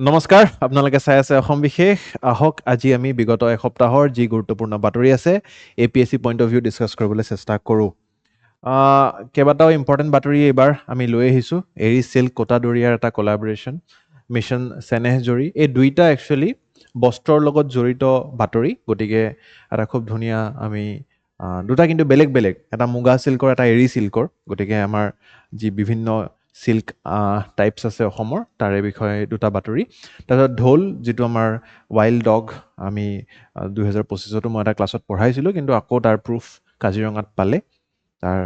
নমস্কাৰ আপোনালোকে চাই আছে অসম বিশেষ আহক আজি আমি বিগত এসপ্তাহৰ যি গুৰুত্বপূৰ্ণ বাতৰি আছে APS-C point of view discuss কৰিবলৈ চেষ্টা কৰোঁ কেইবাটাও ইম্পৰ্টেণ্ট বাতৰি এইবাৰ আমি লৈ আহিছোঁ এৰি চিল্ক কোটা দৰিয়াৰ এটা কোলাবৰেশ্যন মিছন চেনেহজৰি এই দুইটা একচুৱেলি বস্ত্ৰৰ লগত জড়িত বাতৰি গতিকে এটা খুব ধুনীয়া আমি দুটা কিন্তু বেলেগ বেলেগ এটা মুগা চিল্কৰ এটা এৰি চিল্কৰ গতিকে আমাৰ যি বিভিন্ন চিল্ক টাইপছ আছে অসমৰ তাৰে বিষয়ে দুটা বাতৰি তাৰপিছত ঢোল যিটো আমাৰ ৱাইল্ড ডগ আমি 2025তো মই এটা ক্লাছত পঢ়াইছিলোঁ কিন্তু আকৌ তাৰ প্ৰুফ কাজিৰঙাত পালে তাৰ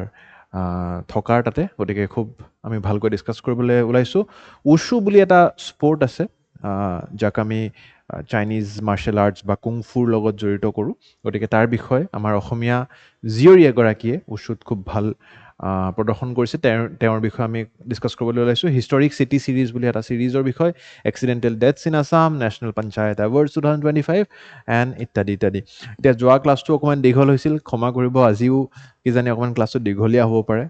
থকাৰ তাতে গতিকে খুব আমি ভালকৈ ডিছকাছ কৰিবলৈ ওলাইছোঁ উশ্বু বুলি এটা স্পৰ্ট আছে যাক আমি চাইনিজ মাৰ্চেল আৰ্টছ বা কুংফুৰ লগত জড়িত কৰোঁ গতিকে তাৰ বিষয়ে আমাৰ অসমীয়া জীয়ৰী এগৰাকীয়ে উশ্বুত খুব ভাল প্ৰদৰ্শন কৰিছে তেওঁৰ বিষয়ে আমি ডিছকাছ কৰিবলৈ ওলাইছোঁ হিষ্টৰিক চিটি ছিৰিজ বুলি এটা ছিৰিজৰ বিষয় accidental deaths in Assam national panchayat awards 2025 and ইত্যাদি ইত্যাদি এতিয়া যোৱা ক্লাছটো অকণমান দীঘল হৈছিল ক্ষমা কৰিব আজিও কিজানি অকণমান ক্লাছটো দীঘলীয়া হ'ব পাৰে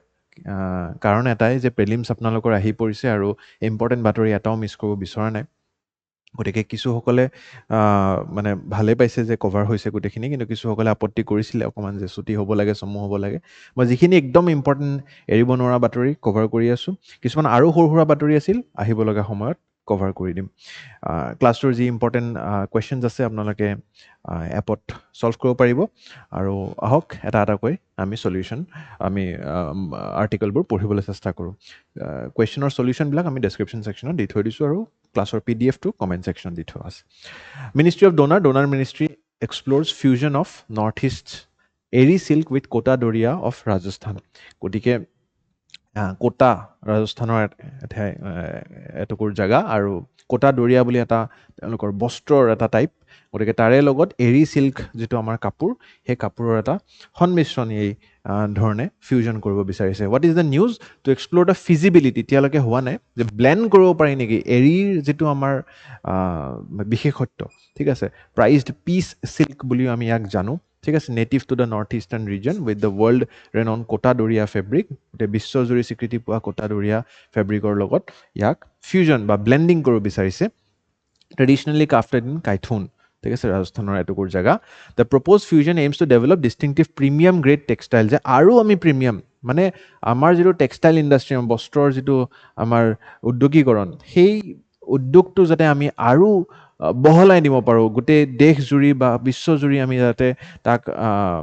কাৰণ এটাই যে প্ৰিলিমছ আপোনালোকৰ আহি পৰিছে আৰু ইম্পৰ্টেণ্ট বাতৰি এটাও মিছ কৰিব বিচৰা নাই গতিকে কিছুসকলে মানে ভালে পাইছে যে কভাৰ হৈছে গোটেইখিনি কিন্তু কিছুসকলে আপত্তি কৰিছিলে অকণমান যে ছুটি হ'ব লাগে চমু হ'ব লাগে মই যিখিনি একদম ইম্পৰ্টেণ্ট এৰিব নোৱাৰা বাতৰি কভাৰ কৰি আছোঁ কিছুমান আৰু সৰু সুৰা বাতৰি আছিল আহিব লগা সময়ত কভাৰ কৰি দিম ক্লাছটোৰ যি ইম্পৰ্টেণ্ট কুৱেশ্যনছ আছে আপোনালোকে এপত ছল্ভ কৰিব পাৰিব আৰু আহক এটা এটাকৈ আমি সলিউশ্যন আমি আৰ্টিকলবোৰ পঢ়িবলৈ চেষ্টা কৰোঁ কুৱেশ্যনৰ সলিউশ্যনবিলাক আমি ডেছক্ৰিপশ্যন ছেকশ্যনত দি থৈ দিছোঁ আৰু ক্লাছৰ পিডিএফটো কমেণ্ট ছেকশ্যনত দি থোৱা আছে ministry of DoNER ministry explores fusion of North East eri silk with Kota Doria of Rajasthan গতিকে কোটা ৰাজস্থানৰ এটুকুৰ জেগা আৰু কোটা দৰিয়া বুলি এটা তেওঁলোকৰ বস্ত্ৰৰ এটা টাইপ গতিকে তাৰে লগত এৰি চিল্ক যিটো আমাৰ কাপোৰ সেই কাপোৰৰ এটা সংমিশ্ৰণ এই ধৰণে ফিউজন কৰিব বিচাৰিছে what is the news to explore the feasibility এতিয়ালৈকে হোৱা নাই যে ব্লেণ্ড কৰিব পাৰি নেকি এৰীৰ যিটো আমাৰ বিশেষত্ব ঠিক আছে প্ৰাইজড পিচ চিল্ক বুলিও আমি ইয়াক জানো ঠিক আছে native to the North Eastern region with the world renowned Kota Doria fabric গোটেই বিশ্বজুৰি স্বীকৃতি পোৱা কোটা দৰিয়া ফেব্ৰিকৰ লগত ইয়াক ফিউজন বা ব্লেণ্ডিং কৰিব বিচাৰিছে ট্ৰেডিশ্যনেলি ক্ৰাফটেড ইন কাইথুন ঠিক আছে ৰাজস্থানৰ এটুকুৰ জেগা the propose fusion aims to develop distinctive premium grade textile যে আৰু আমি প্ৰিমিয়াম মানে আমাৰ যিটো টেক্সটাইল ইণ্ডাষ্ট্ৰী বস্ত্ৰৰ যিটো আমাৰ উদ্যোগীকৰণ সেই উদ্যোগটো যাতে আমি আৰু বহলাই দিব পাৰোঁ গোটেই দেশজুৰি বা বিশ্বজুৰি আমি যাতে তাক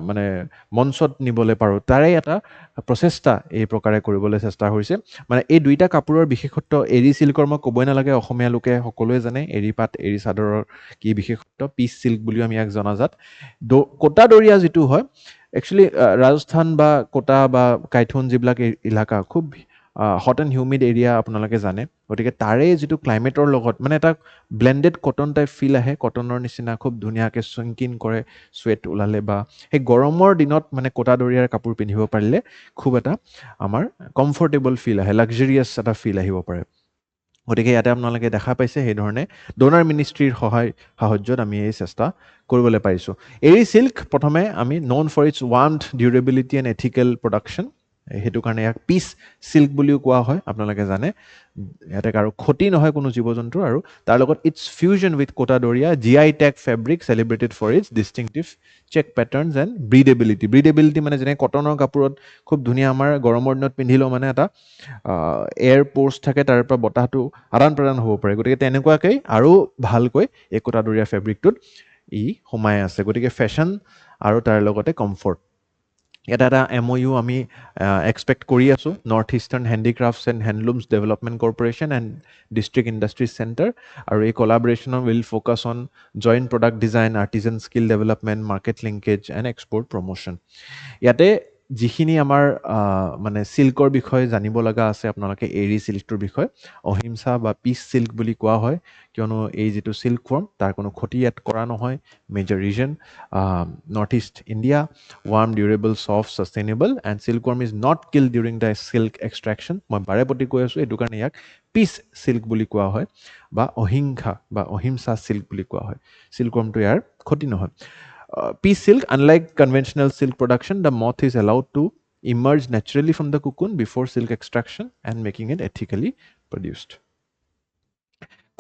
মানে মঞ্চত নিবলৈ পাৰোঁ তাৰে এটা প্ৰচেষ্টা এই প্ৰকাৰে কৰিবলৈ চেষ্টা হৈছে মানে এই দুইটা কাপোৰৰ বিশেষত্ব এৰী চিল্কৰ মই ক'বই নালাগে অসমীয়া লোকে সকলোৱে জানে এৰী পাত এৰী চাদৰৰ কি বিশেষত্ব পিচ চিল্ক বুলিও আমি ইয়াক জনাজাত কোটা দৰিয়া যিটো হয় একচুৱেলি ৰাজস্থান বা কোটা বা কাইথুন যিবিলাক এলেকা খুব হট এণ্ড হিউমিড এৰিয়া আপোনালোকে জানে গতিকে তাৰে যিটো ক্লাইমেটৰ লগত মানে এটা ব্লেণ্ডেড কটন টাইপ ফিল আহে কটনৰ নিচিনা খুব ধুনীয়াকৈ চিংকিন কৰে চুৱেট ওলালে বা সেই গৰমৰ দিনত মানে কোটা দৰিয়াৰ কাপোৰ পিন্ধিব পাৰিলে খুব এটা আমাৰ কমফৰ্টেবল ফিল আহে লাক্সাৰিয়াছ এটা ফিল আহিব পাৰে গতিকে ইয়াতে আপোনালোকে দেখা পাইছে সেইধৰণে ডোনাৰ মিনিষ্ট্ৰীৰ সাহায্যত আমি এই চেষ্টা কৰিবলৈ পাৰিছোঁ এৰী চিল্ক প্ৰথমে আমি known for its warmth durability and ethical production সেইটো কাৰণে ইয়াক পিচ চিল্ক বুলিও কোৱা হয় আপোনালোকে জানে ইয়াতে কাৰো ক্ষতি নহয় কোনো জীৱ জন্তুৰ আৰু তাৰ লগত its fusion with Kota Doria GI tag fabric celebrated for its distinctive check patterns and breathability মানে যেনে কটনৰ কাপোৰত খুব ধুনীয়া আমাৰ গৰমৰ দিনত পিন্ধিলেও মানে এটা এয়াৰ প'ৰ্চ থাকে তাৰ পৰা বতাহটো আদান প্ৰদান হ'ব পাৰে গতিকে তেনেকুৱাকৈ আৰু ভালকৈ এই কোটা দৰিয়া ফেব্ৰিকটোত ই সোমাই আছে গতিকে ফেশ্বন আৰু তাৰ লগতে কমফৰ্ট এটা MOU আমি এক্সপেক্ট কৰি আছোঁ North Eastern handicrafts and handlooms development corporation and district industries centre আৰু এই কলাবৰেশ্যনৰ will focus on joint product design artisan skill development market linkage and export promotion ইয়াতে যিখিনি আমাৰ মানে চিল্কৰ বিষয়ে জানিব লগা আছে আপোনালোকে এৰী চিল্কটোৰ বিষয়ে অহিংসা বা পিচ চিল্ক বুলি কোৱা হয় কিয়নো এই যিটো চিল্ক ৱৰ্ম তাৰ কোনো ক্ষতি ইয়াত কৰা নহয় major reason North East India warm durable soft sustainable and silk worm is not kill during the silk extraction মই বাৰে প্ৰতি কৈ আছোঁ এইটো কাৰণে ইয়াক পিচ চিল্ক বুলি কোৱা হয় বা অহিংসা চিল্ক বুলি কোৱা হয় চিল্ক ৱৰ্মটো ইয়াৰ ক্ষতি নহয় Piece silk, unlike conventional silk production, the moth is allowed to emerge naturally from the cocoon before silk extraction and making it ethically produced.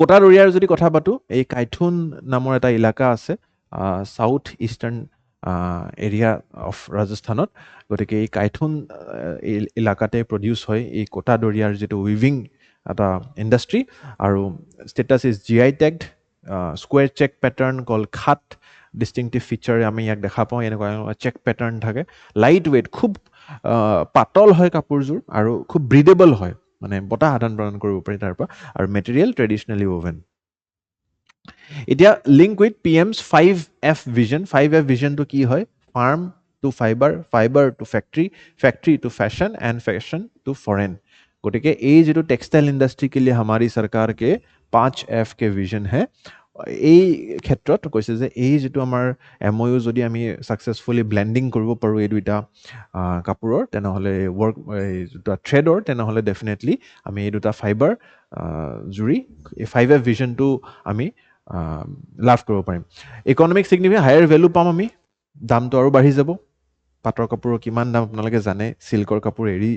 Kota দৰিয়াৰ যদি কথা পাতো এই কাইথুন নামৰ এটা ইলাকা আছে সাউথ ইষ্টাৰ্ণ এৰিয়া অফ ৰাজস্থানত গতিকে এই কাইথুন ইলাকাতে প্ৰডিউচ হয় এই কোটা দৰিয়াৰ যিটো উইভিং এটা ইণ্ডাষ্ট্ৰী আৰু status is GI tagged square check pattern call খাট ডিষ্টিংটিভ ফিচাৰ আমি ইয়াক দেখা পাওঁ এনেকুৱা চেক পেটাৰ্ণ থাকে লাইট ৱেইট খুব পাতল হয় কাপোৰযোৰ আৰু খুব ব্ৰিডেবল হয় মানে বতাহ আদান প্ৰদান কৰিব পাৰি তাৰ পৰা আৰু মেটেৰিয়েল ট্ৰেডিশ্যনেলি ওভেন এতিয়া link with PM's 5F vision 5F visionটো কি হয় farm to fibre fibre to factory factory to fashion and fashion to foreign গতিকে এই যিটো টেক্সটাইল ইণ্ডাষ্ট্ৰী के लिए हमारी सरकार के 5F के विजन है এই ক্ষেত্ৰত কৈছে যে এই যিটো আমাৰ MOU যদি আমি সাকসেসফুলি ব্লেন্ডিং কৰিব পাৰো এই দুইটা কাপোৰৰ তেনেহলে ওয়াৰ্ক দুটা থ্ৰেডৰ তেনেহলে ডেফিনেটলি আমি এই দুটা ফাইবাৰ জুৰি এই 5F visionটো আমি লাভ কৰিব পাৰিম ইকনমিক সিগনিফিকেন্স হায়াৰ ভ্যালু পাম আমি দামটো আৰু বাঢ়ি যাব পাটৰ কাপোৰৰ কিমান দাম আপোনালোকে জানে সিল্কৰ কাপোৰ এৰি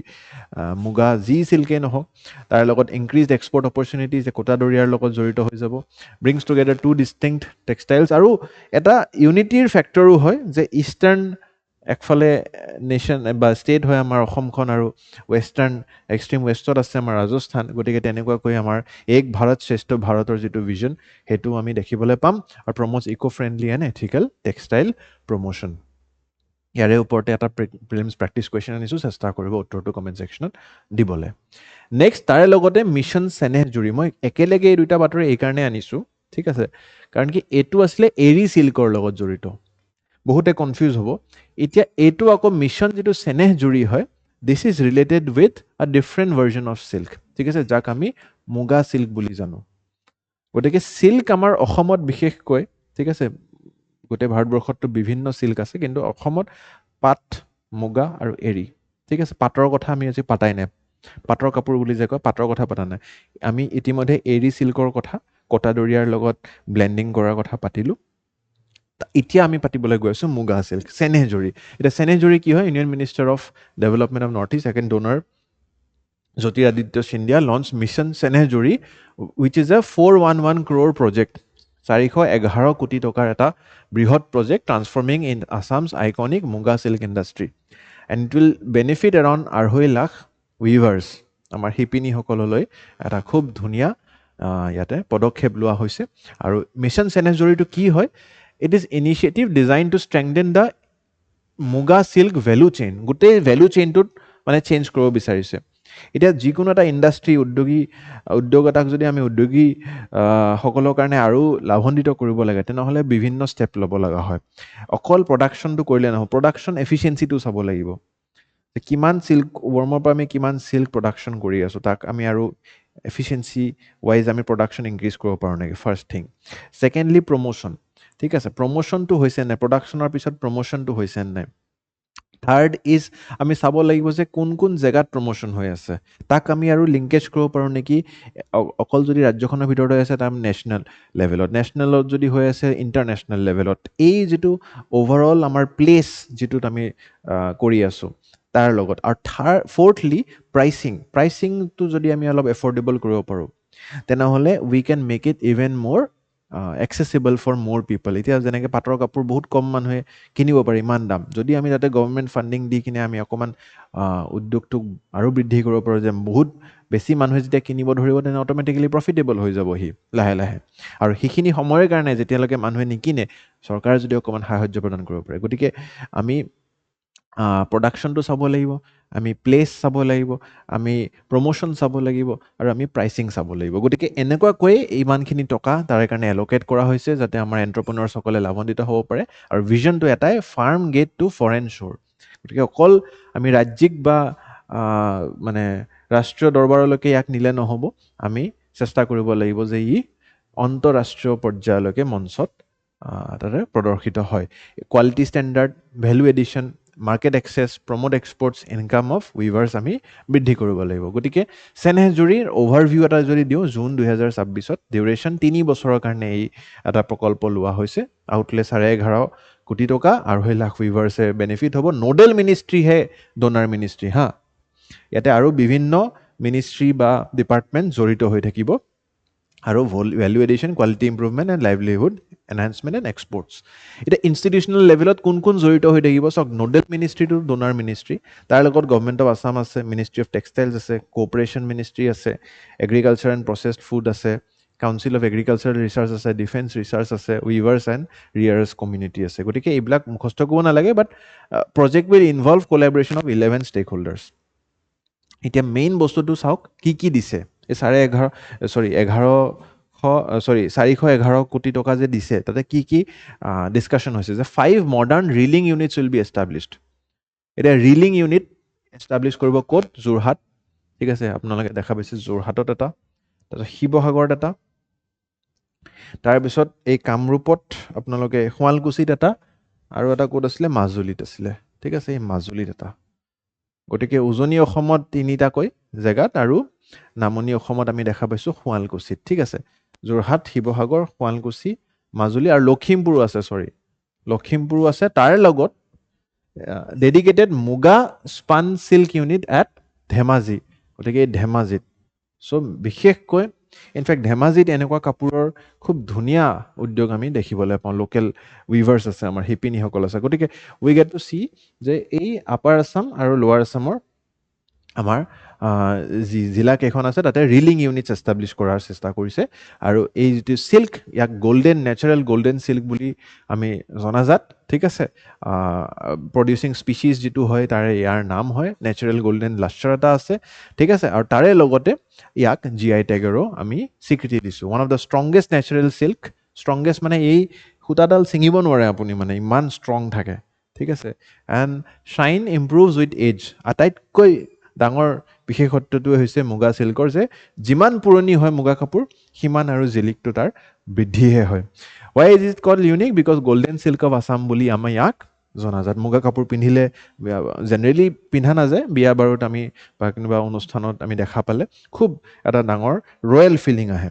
মুগা যি সিল্কে নহওক তাৰ লগত ইনক্ৰিজড এক্সপোৰ্ট অপৰচুনিটিজ কোটা দৰিয়াৰ লগত জড়িত হৈ যাব ব্ৰিংছ টুগেডাৰ টু ডিষ্টিংক্ট টেক্সটাইলছ আৰু এটা ইউনিটিৰ ফেক্টৰো হয় যে ইষ্টাৰ্ণ একফালে নেশ্যন বা ষ্টেট হয় আমাৰ অসমখন আৰু ৱেষ্টাৰ্ণ এক্সট্ৰিম ৱেষ্টত আছে আমাৰ ৰাজস্থান গতিকে তেনেকুৱাকৈ আমাৰ এক ভাৰত শ্ৰেষ্ঠ ভাৰতৰ যিটো ভিজন সেইটো আমি দেখিবলৈ পাম আৰু promotes eco friendly and ethical textile promotion ইয়াৰে ওপৰতে এটা প্ৰিলিমছ প্ৰেক্টিছ কুৱেশ্যন আনিছোঁ চেষ্টা কৰিব উত্তৰটো কমেণ্ট ছেকশ্যনত দিবলৈ নেক্সট তাৰে লগতে মিছন চেনেহজুৰি মই একেলগে এই দুটা বাতৰি এইকাৰণে আনিছোঁ ঠিক আছে কাৰণ কি এইটো আছিলে এৰি চিল্কৰ লগত জড়িত বহুতে কনফিউজ হ'ব এতিয়া এইটো আকৌ মিছন যিটো চেনেহজুৰি হয় this is related with a different version of silk ঠিক আছে যাক আমি মুগা চিল্ক বুলি জানো গতিকে চিল্ক আমাৰ অসমত বিশেষকৈ ঠিক আছে গোটেই ভাৰতবৰ্ষতটো বিভিন্ন চিল্ক আছে কিন্তু অসমত পাট মুগা আৰু এৰি ঠিক আছে পাটৰ কথা আমি আজি পাতাই নাই পাটৰ কাপোৰ বুলি যে কয় পাটৰ কথা পতা নাই আমি ইতিমধ্যে এৰি চিল্কৰ কথা কোটা দৰিয়াৰ লগত ব্লেন্ডিং কৰাৰ কথা পাতিলোঁ এতিয়া আমি পাতিবলৈ গৈ আছোঁ মুগা চিল্ক চেনেহজুৰি এতিয়া চেনেহজুৰি কি হয় union minister of development of North East second DoNER Jyotiraditya Scindia launch mission Senehjuri which is a 411 crore project 411 কোটি টকাৰ এটা বৃহৎ project transforming in Assam's iconic muga silk industry and it will benefit around 2.5 lakh weavers আমাৰ শিপিনীসকললৈ এটা খুব ধুনীয়া ইয়াতে পদক্ষেপ লোৱা হৈছে আৰু মিছন চেনেহজুৰিটো কি হয় it is initiative design to strengthen the muga silk value chain গোটেই ভেলু চেইনটোত মানে চেঞ্জ কৰিব বিচাৰিছে এতিয়া যিকোনো এটা ইণ্ডাষ্ট্ৰী উদ্যোগ এটাক যদি আমি উদ্যোগী সকলৰ কাৰণে আৰু লাভান্বিত কৰিব লাগে তেনেহ'লে বিভিন্ন ষ্টেপ ল'ব লগা হয় অকল প্ৰডাকশ্যনটো কৰিলে নহ'ব প্ৰডাকশ্যন এফিচিয়েঞ্চিটো চাব লাগিব কিমান চিল্ক ৱৰ্মৰ পৰা আমি কিমান চিল্ক প্ৰডাকশ্যন কৰি আছোঁ তাক আমি আৰু এফিচিয়েঞ্চি ৱাইজ আমি প্ৰডাকশ্যন ইনক্ৰিজ কৰিব পাৰোঁ নেকি ফাৰ্ষ্ট থিং ছেকেণ্ডলি প্ৰমোশ্যন ঠিক আছে প্ৰমোশ্যনটো হৈছে নাই প্ৰডাকশ্যনৰ পিছত প্ৰমোশ্যনটো হৈছে নাই থাৰ্ড ইজ আমি চাব লাগিব যে কোন কোন জেগাত প্ৰমোশ্যন হৈ আছে তাক আমি আৰু লিংকেজ কৰিব পাৰোঁ নেকি অকল যদি ৰাজ্যখনৰ ভিতৰত হৈ আছে তাৰ নেশ্যনেল নেশ্যনেলত যদি হৈ আছে ইণ্টাৰনেশ্যনেল লেভেলত এই যিটো অভাৰঅল আমাৰ প্লেচ যিটোত আমি কৰি আছোঁ তাৰ লগত আৰু ফ'ৰ্থলি প্ৰাইচিংটো যদি আমি অলপ এফৰ্ডেবল কৰিব পাৰোঁ তেনেহ'লে we can make it even more accessible for more people এতিয়া যেনেকৈ পাটৰ কাপোৰ বহুত কম মানুহে কিনিব পাৰে ইমান দাম যদি আমি তাতে গভৰ্ণমেণ্ট ফাণ্ডিং দি কিনে আমি অকণমান উদ্যোগটোক আৰু বৃদ্ধি কৰিব পাৰোঁ যে বহুত বেছি মানুহে যেতিয়া কিনিব ধৰিব তেনে অট'মেটিকেলি প্ৰফিটেবল হৈ যাব সি লাহে লাহে আৰু সেইখিনি সময়ৰ কাৰণে যেতিয়ালৈকে মানুহে নিকিনে চৰকাৰে যদি অকণমান সাহায্য প্ৰদান কৰিব পাৰে গতিকে আমি প্ৰডাকশ্যনটো চাব লাগিব আমি প্লেচ চাব লাগিব আমি প্ৰমোশ্যন চাব লাগিব আৰু আমি প্ৰাইচিং চাব লাগিব গতিকে এনেকুৱাকৈ ইমানখিনি টকা তাৰে কাৰণে এল'কেট কৰা হৈছে যাতে আমাৰ এণ্টাৰপ্ৰেনাৰসকলে লাভান্বিত হ'ব পাৰে আৰু ভিজনটো এটাই ফাৰ্ম গেট টু ফৰেন শ্ব'ৰ গতিকে অকল আমি ৰাজ্যিক বা মানে ৰাষ্ট্ৰীয় দৰবাৰলৈকে ইয়াক নিলে নহ'ব আমি চেষ্টা কৰিব লাগিব যে ই আন্তঃৰাষ্ট্ৰীয় পৰ্যায়লৈকে মঞ্চত তাতে প্ৰদৰ্শিত হয় quality standard value addition market access promote exports income of weavers আমি বৃদ্ধি কৰিব লাগিব গতিকে চেনেহজুৰিৰ অভাৰভিউ এটা যদি দিওঁ জুন 2026 ডিউৰেশ্যন 3 বছৰৰ কাৰণে এই এটা প্ৰকল্প লোৱা হৈছে আউটলে 11.5 কোটি টকা 2.5 লাখ উইভাৰ্ছে বেনিফিট হ'ব নোডেল মিনিষ্ট্ৰীহে ডোনাৰ মিনিষ্ট্ৰী ইয়াতে আৰু বিভিন্ন মিনিষ্ট্ৰী বা ডিপাৰ্টমেণ্ট জড়িত হৈ থাকিব আৰু value addition, quality improvement and livelihood enhancement and exports. এতিয়া ইনষ্টিটিউচনেল লেভেলত কোন কোন জড়িত হৈ থাকিব চাওক, নোডেল মিনিষ্ট্ৰিটো ডোনাৰ মিনিষ্ট্ৰি, তাৰ লগত গভৰ্ণমেণ্ট অফ আছাম আছে, মিনিষ্ট্ৰি অফ টেক্সটাইলছ আছে, কোঅপাৰেশ্যন মিনিষ্ট্ৰি আছে, এগ্ৰিকালচাৰ এণ্ড প্ৰচেছড ফুড আছে, কাউন্সিল অফ এগ্ৰিকালচাৰেল ৰিচাৰ্চ আছে, ডিফেন্স ৰিচাৰ্চ আছে, উইভাৰ্ছ এণ্ড ৰিয়াৰ্ছ কমিউনিটি আছে। গতিকে এইবিলাক মুখস্থ কৰিব নালাগে, but project will involve collaboration of 11 stakeholders. এতিয়া মেইন বস্তুটো চাওক কি কি দিছে, এই 411 কোটি টকা যে দিছে, তাতে কি কি ডিছকাশ্যন হৈছে, যে 5 modern reeling units will be established. এতিয়া ৰিলিং ইউনিট এষ্টাব্লিছ কৰিব ক'ত? যোৰহাট, ঠিক আছে, আপোনালোকে দেখা পাইছে যোৰহাটত এটা, তাৰপিছত শিৱসাগৰত এটা, তাৰপিছত এই কামৰূপত আপোনালোকে শুৱালকুছিত এটা, আৰু এটা ক'ত আছিলে? মাজুলীত আছিলে, ঠিক আছে, এই মাজুলীত এটা। গতিকে উজনি অসমত 3টাকৈ জেগাত, আৰু নামনি অসমত আমি দেখা পাইছোঁ শুৱালকুছিত, ঠিক আছে। যোৰহাট, শিৱসাগৰ, শুৱালকুছি, মাজুলী আৰু লখিমপুৰো আছে, লখিমপুৰো আছে। তাৰ লগত ডেডিকেটেড মুগা span silk unit at Dhemaji, গতিকে এই ধেমাজিত। চ' বিশেষকৈ ইনফেক্ট ধেমাজিত এনেকুৱা কাপোৰৰ খুব ধুনীয়া উদ্যোগ আমি দেখিবলৈ পাওঁ, লোকেল উইভাৰ্ছ আছে, আমাৰ শিপিনীসকল আছে। গতিকে উই গেট টু চি যে এই আপাৰ আছাম আৰু লোৱাৰ আছামৰ আমাৰ জিলা কেইখন আছে, তাতে ৰিলিং ইউনিটছ এষ্টাব্লিছ কৰাৰ চেষ্টা কৰিছে। আৰু এই যিটো চিল্ক, ইয়াক গল্ডেন, নেচাৰেল গল্ডেন চিল্ক বুলি আমি জনাজাত, ঠিক আছে। প্ৰডিউচিং স্পিচিছ যিটো হয়, তাৰে ইয়াৰ নাম হয় নেচাৰেল গল্ডেন লাষ্টাৰ এটা আছে, ঠিক আছে। আৰু তাৰে লগতে ইয়াক GI টেগৰো আমি স্বীকৃতি দিছোঁ। One of the strongest natural silk, strongest মানে এই সূতাডাল ছিঙিব নোৱাৰে আপুনি, মানে ইমান ষ্ট্ৰং থাকে, ঠিক আছে। And shine improves with age. আটাইতকৈ ডাঙৰ বিশেষত্বটোৱে হৈছে মুগা চিল্কৰ, যে যিমান পুৰণি হয় মুগা কাপোৰ, সিমান আৰু জিলিকটো তাৰ বৃদ্ধিহে হয়। Why is it called unique? Because golden silk of Assam বুলি আমি ইয়াক জনাজাত। মুগা কাপোৰ পিন্ধিলে জেনেৰেলি পিন্ধা নাযায়, বিয়া বাৰুত আমি বা কোনোবা অনুষ্ঠানত আমি দেখা পালে খুব এটা ডাঙৰ ৰয়েল ফিলিং আহে।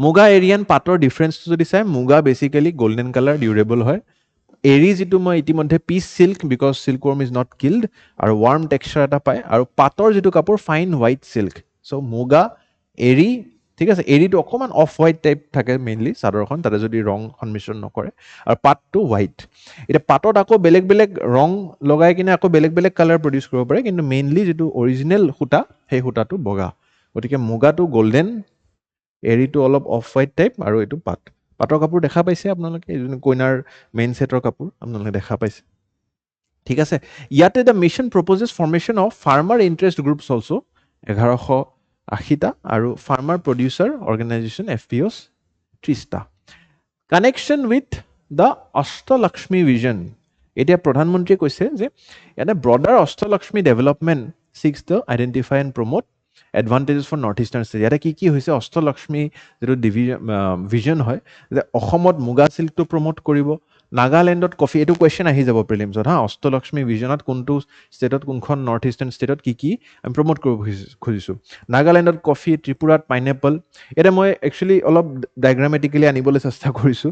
মুগা এৰিয়ান পাটৰ ডিফাৰেঞ্চটো যদি চাই, মুগা বেচিকেলি গল্ডেন কালাৰ, ডিউৰেবল হয়। এৰী যিটো মই ইতিমধ্যে peace silk, because silkworm is not killed, আৰু ৱাৰ্ম টেক্সচাৰ এটা পায়। আৰু পাটৰ যিটো কাপোৰ ফাইন হোৱাইট চিল্ক। চ' মুগা, এৰী, ঠিক আছে, এৰীটো অকণমান অফ হোৱাইট টাইপ থাকে মেইনলি চাদৰখন, তাতে যদি ৰং সংমিশ্ৰণ নকৰে, আৰু পাটটো হোৱাইট। এতিয়া পাটত আকৌ বেলেগ বেলেগ ৰং লগাই কিনে আকৌ বেলেগ বেলেগ কালাৰ প্ৰডিউচ কৰিব পাৰে, কিন্তু মেইনলি যিটো অৰিজিনেল সূতা, সেই সূতাটো বগা। গতিকে মুগাটো গল্ডেন, এৰীটো অলপ অফ হোৱাইট টাইপ, আৰু এইটো পাট। পাটৰ কাপোৰ দেখা পাইছে আপোনালোকে, এই কইনাৰ মেইন ছেটৰ কাপোৰ আপোনালোকে দেখা পাইছে, ঠিক আছে। ইয়াতে the mission proposes formation of farmer interest groups also' 1180টা, আৰু ফাৰ্মাৰ প্ৰডিউচাৰ অৰ্গেনাইজেশ্যন FPOs 30টা। Connection with the Ashtalakshmi vision. এতিয়া প্ৰধানমন্ত্ৰীয়ে কৈছে যে ইয়াতে broader Ashtalakshmi development seeks the identify and promote advantages for North Eastern state. ইয়াতে কি কি হৈছে? অষ্টলক্ষ্মী যিটো ভিজন হয়, যে অসমত মুগা চিল্কটো প্ৰমোট কৰিব, নাগালেণ্ডত কফি, এইটো কুৱেশ্যন আহি যাব প্ৰিলিমছত হা, অষ্টলক্ষ্মী ভিজনত কোনটো ষ্টেটত, কোনখন নৰ্থ ইষ্টাৰ্ণ ষ্টেটত কি কি আমি প্ৰমোট কৰিব খুজিছোঁ। নাগালেণ্ডত কফি, ত্ৰিপুৰাত পাইনএপল। এতিয়া মই একচুৱেলি অলপ ডায়গ্ৰামেটিকেলি আনিবলৈ চেষ্টা কৰিছোঁ,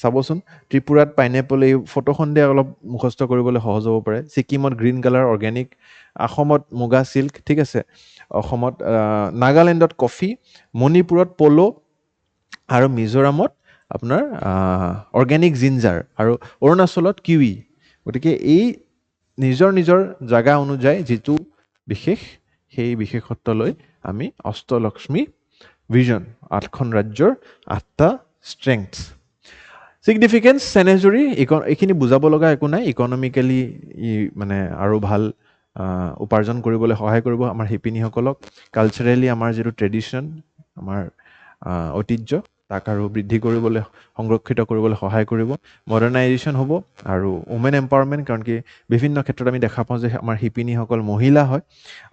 চাবচোন। ত্ৰিপুৰাত পাইনএপল, এই ফটোখন দিয়ে অলপ মুখস্থ কৰিবলৈ সহজ হ'ব পাৰে। ছিকিমত গ্ৰীণ কালাৰ অৰ্গেনিক, অসমত মুগা চিল্ক, ঠিক আছে। অসমত নাগালেণ্ডত কফি, মণিপুৰত পল', আৰু মিজোৰামত আপোনাৰ অৰ্গেনিক জিঞ্জাৰ, আৰু অৰুণাচলত কিৱি। গতিকে এই নিজৰ নিজৰ জেগা অনুযায়ী যিটো বিশেষ, সেই বিশেষত্ব লৈ আমি অষ্টলক্ষ্মী ভিজন, 8খন ৰাজ্যৰ 8টা ষ্ট্ৰেংথ। ছিগনিফিকেঞ্চ চেনেজুৰী, এইখিনি বুজাব লগা একো নাই। ইকনমিকেলি মানে আৰু ভাল উপাৰ্জন কৰিবলৈ সহায় কৰিব আমাৰ শিপিনীসকলক। কালচাৰেলি আমাৰ যিটো ট্ৰেডিশ্যন, আমাৰ ঐতিহ্য, তাক আৰু বৃদ্ধি কৰিবলৈ, সংৰক্ষিত কৰিবলৈ সহায় কৰিব। মডাৰ্ণাইজেশ্যন হ'ব, আৰু উমেন এম্পাৱাৰমেণ্ট, কাৰণ কি বিভিন্ন ক্ষেত্ৰত আমি দেখা পাওঁ যে আমাৰ শিপিনীসকল মহিলা হয়,